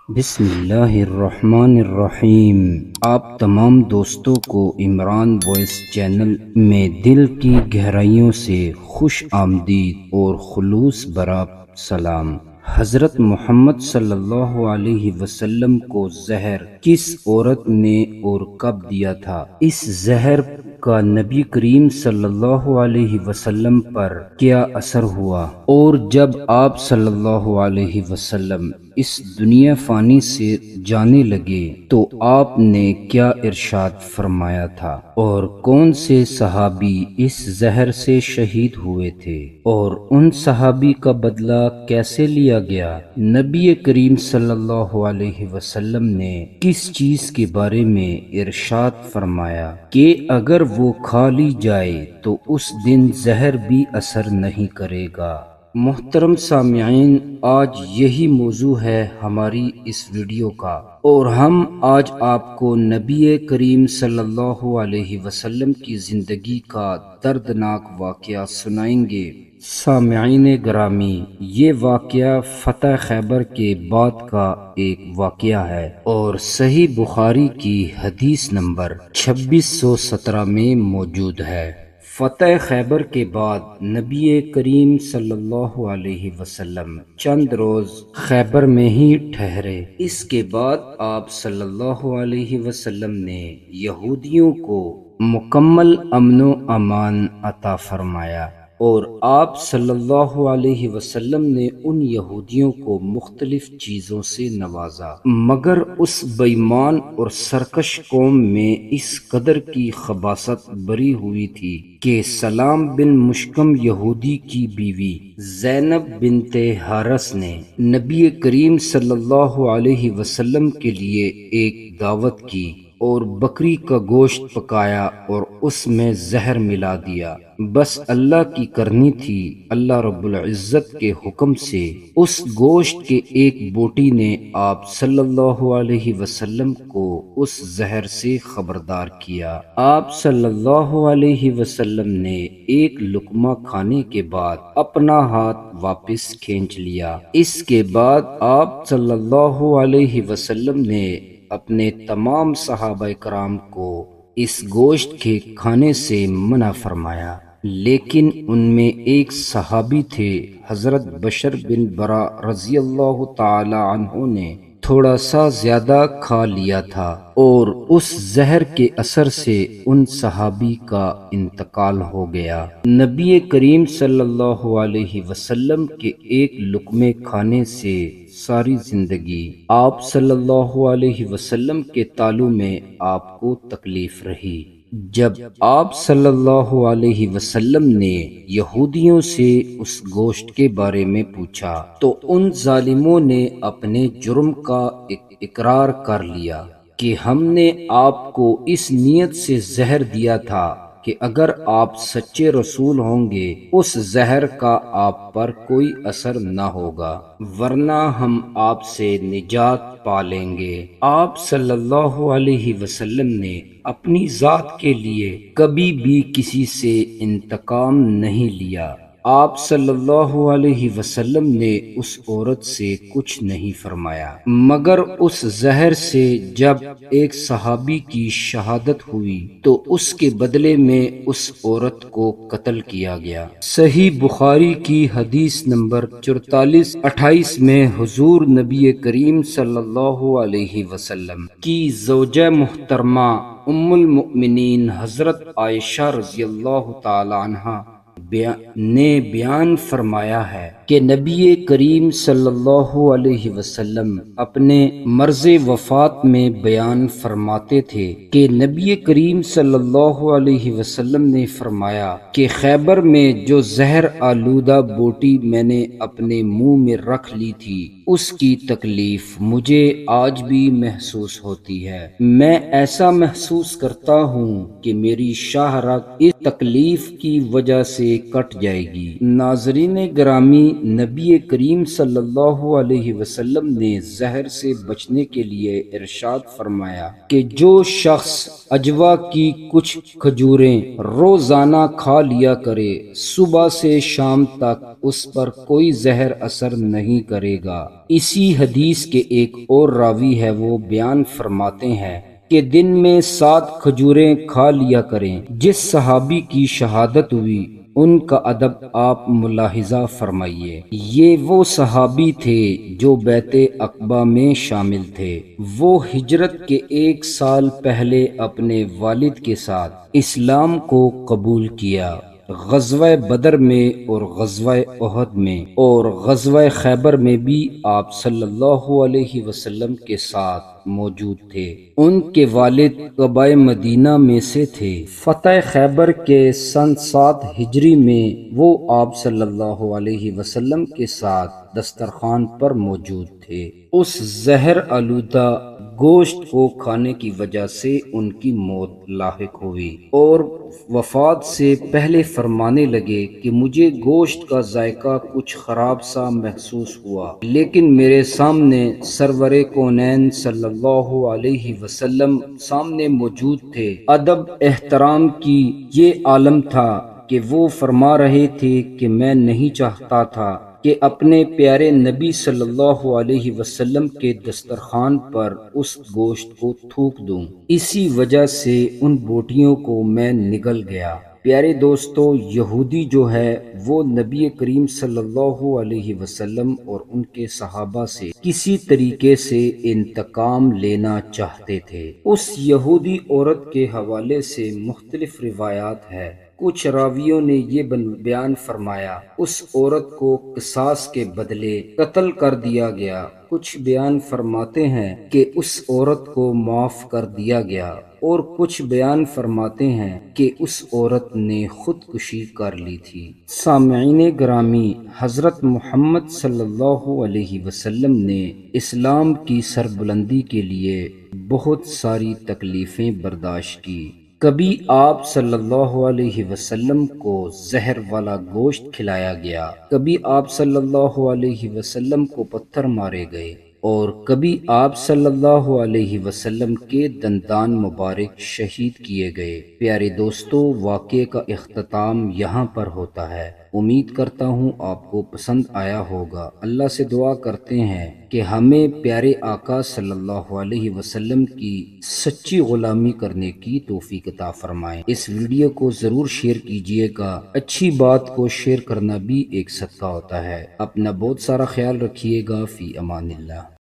بسم اللہ الرحمن الرحیم۔ آپ تمام دوستوں کو عمران وائس چینل میں دل کی گہرائیوں سے خوش آمدید اور خلوص برا سلام۔ حضرت محمد صلی اللہ علیہ وسلم کو زہر کس عورت نے اور کب دیا تھا؟ اس زہر کا نبی کریم صلی اللہ علیہ وسلم پر کیا اثر ہوا، اور جب آپ صلی اللہ علیہ وسلم اس دنیا فانی سے جانے لگے تو آپ نے کیا ارشاد فرمایا تھا، اور کون سے صحابی اس زہر سے شہید ہوئے تھے، اور ان صحابی کا بدلہ کیسے لیا گیا؟ نبی کریم صلی اللہ علیہ وسلم نے کس چیز کے بارے میں ارشاد فرمایا کہ اگر وہ کھا لی جائے تو اس دن زہر بھی اثر نہیں کرے گا؟ محترم سامعین، آج یہی موضوع ہے ہماری اس ویڈیو کا، اور ہم آج آپ کو نبی کریم صلی اللہ علیہ وسلم کی زندگی کا دردناک واقعہ سنائیں گے۔ سامعین گرامی، یہ واقعہ فتح خیبر کے بعد کا ایک واقعہ ہے، اور صحیح بخاری کی حدیث نمبر 2617 میں موجود ہے۔ فتح خیبر کے بعد نبی کریم صلی اللہ علیہ وسلم چند روز خیبر میں ہی ٹھہرے۔ اس کے بعد آپ صلی اللہ علیہ وسلم نے یہودیوں کو مکمل امن و امان عطا فرمایا، اور آپ صلی اللہ علیہ وسلم نے ان یہودیوں کو مختلف چیزوں سے نوازا، مگر اس بے ایمان اور سرکش قوم میں اس قدر کی خباثت بری ہوئی تھی کہ سلام بن مشکم یہودی کی بیوی زینب بنت حارث نے نبی کریم صلی اللہ علیہ وسلم کے لیے ایک دعوت کی اور بکری کا گوشت پکایا اور اس میں زہر ملا دیا۔ بس اللہ کی کرنی تھی، اللہ رب العزت کے حکم سے اس گوشت کے ایک بوٹی نے آپ صلی اللہ علیہ وسلم کو اس زہر سے خبردار کیا۔ آپ صلی اللہ علیہ وسلم نے ایک لقمہ کھانے کے بعد اپنا ہاتھ واپس کھینچ لیا۔ اس کے بعد آپ صلی اللہ علیہ وسلم نے اپنے تمام صحابہ کرام کو اس گوشت کے کھانے سے منع فرمایا، لیکن ان میں ایک صحابی تھے، حضرت بشر بن برا رضی اللہ تعالی عنہ نے تھوڑا سا زیادہ کھا لیا تھا، اور اس زہر کے اثر سے ان صحابی کا انتقال ہو گیا۔ نبی کریم صلی اللہ علیہ وسلم کے ایک لقمے کھانے سے ساری زندگی آپ صلی اللہ علیہ وسلم کے تالو میں آپ کو تکلیف رہی۔ جب آپ صلی اللہ علیہ وسلم نے یہودیوں سے اس گوشت کے بارے میں پوچھا تو ان ظالموں نے اپنے جرم کا اقرار کر لیا کہ ہم نے آپ کو اس نیت سے زہر دیا تھا کہ اگر آپ سچے رسول ہوں گے اس زہر کا آپ پر کوئی اثر نہ ہوگا، ورنہ ہم آپ سے نجات پا لیں گے۔ آپ صلی اللہ علیہ وسلم نے اپنی ذات کے لیے کبھی بھی کسی سے انتقام نہیں لیا۔ آپ صلی اللہ علیہ وسلم نے اس عورت سے کچھ نہیں فرمایا، مگر اس زہر سے جب ایک صحابی کی شہادت ہوئی تو اس کے بدلے میں اس عورت کو قتل کیا گیا۔ صحیح بخاری کی حدیث نمبر 4428 میں حضور نبی کریم صلی اللہ علیہ وسلم کی زوجہ محترمہ ام المؤمنین حضرت عائشہ رضی اللہ تعالی عنہا نے بیان فرمایا ہے کہ نبی کریم صلی اللہ علیہ وسلم اپنے مرض وفات میں بیان فرماتے تھے کہ نبی کریم صلی اللہ علیہ وسلم نے فرمایا کہ خیبر میں جو زہر آلودہ بوٹی میں نے اپنے منہ میں رکھ لی تھی اس کی تکلیف مجھے آج بھی محسوس ہوتی ہے۔ میں ایسا محسوس کرتا ہوں کہ میری شاہ رگ اس تکلیف کی وجہ سے کٹ جائے گی۔ ناظرین گرامی، نبی کریم صلی اللہ علیہ وسلم نے زہر سے بچنے کے لیے ارشاد فرمایا کہ جو شخص اجوا کی کچھ کھجوریں روزانہ کھا لیا کرے صبح سے شام تک اس پر کوئی زہر اثر نہیں کرے گا۔ اسی حدیث کے ایک اور راوی ہے، وہ بیان فرماتے ہیں کہ دن میں 7 کھجوریں کھا لیا کریں۔ جس صحابی کی شہادت ہوئی ان کا ادب آپ ملاحظہ فرمائیے۔ یہ وہ صحابی تھے جو بیعت عقبہ میں شامل تھے۔ وہ ہجرت کے 1 سال پہلے اپنے والد کے ساتھ اسلام کو قبول کیا۔ غزوہ بدر میں اور غزوہ احد میں اور غزوہ خیبر میں بھی آپ صلی اللہ علیہ وسلم کے ساتھ موجود تھے۔ ان کے والد قبائے مدینہ میں سے تھے۔ فتح خیبر کے سن 7 ہجری میں وہ آپ صلی اللہ علیہ وسلم کے ساتھ دسترخوان پر موجود تھے۔ اس زہر آلودہ گوشت کو کھانے کی وجہ سے ان کی موت لاحق ہوئی اور وفات سے پہلے فرمانے لگے کہ مجھے گوشت کا ذائقہ کچھ خراب سا محسوس ہوا، لیکن میرے سامنے سرور کونین صلی اللہ علیہ وسلم سامنے موجود تھے۔ ادب احترام کی یہ عالم تھا کہ وہ فرما رہے تھے کہ میں نہیں چاہتا تھا کہ اپنے پیارے نبی صلی اللہ علیہ وسلم کے دسترخوان پر اس گوشت کو تھوک دوں، اسی وجہ سے ان بوٹیوں کو میں نگل گیا۔ پیارے دوستو، یہودی جو ہے وہ نبی کریم صلی اللہ علیہ وسلم اور ان کے صحابہ سے کسی طریقے سے انتقام لینا چاہتے تھے۔ اس یہودی عورت کے حوالے سے مختلف روایات ہے۔ کچھ راویوں نے یہ بیان فرمایا اس عورت کو قصاص کے بدلے قتل کر دیا گیا۔ کچھ بیان فرماتے ہیں کہ اس عورت کو معاف کر دیا گیا اور کچھ بیان فرماتے ہیں کہ اس عورت نے خودکشی کر لی تھی۔ سامعین گرامی، حضرت محمد صلی اللہ علیہ وسلم نے اسلام کی سربلندی کے لیے بہت ساری تکلیفیں برداشت کی۔ کبھی آپ صلی اللہ علیہ وسلم کو زہر والا گوشت کھلایا گیا، کبھی آپ صلی اللہ علیہ وسلم کو پتھر مارے گئے اور کبھی آپ صلی اللہ علیہ وسلم کے دندان مبارک شہید کیے گئے۔ پیارے دوستو، واقعے کا اختتام یہاں پر ہوتا ہے۔ امید کرتا ہوں آپ کو پسند آیا ہوگا۔ اللہ سے دعا کرتے ہیں کہ ہمیں پیارے آقا صلی اللہ علیہ وسلم کی سچی غلامی کرنے کی توفیق عطا فرمائیں۔ اس ویڈیو کو ضرور شیئر کیجئے گا۔ اچھی بات کو شیئر کرنا بھی ایک صدقہ ہوتا ہے۔ اپنا بہت سارا خیال رکھیے گا۔ فی امان اللہ۔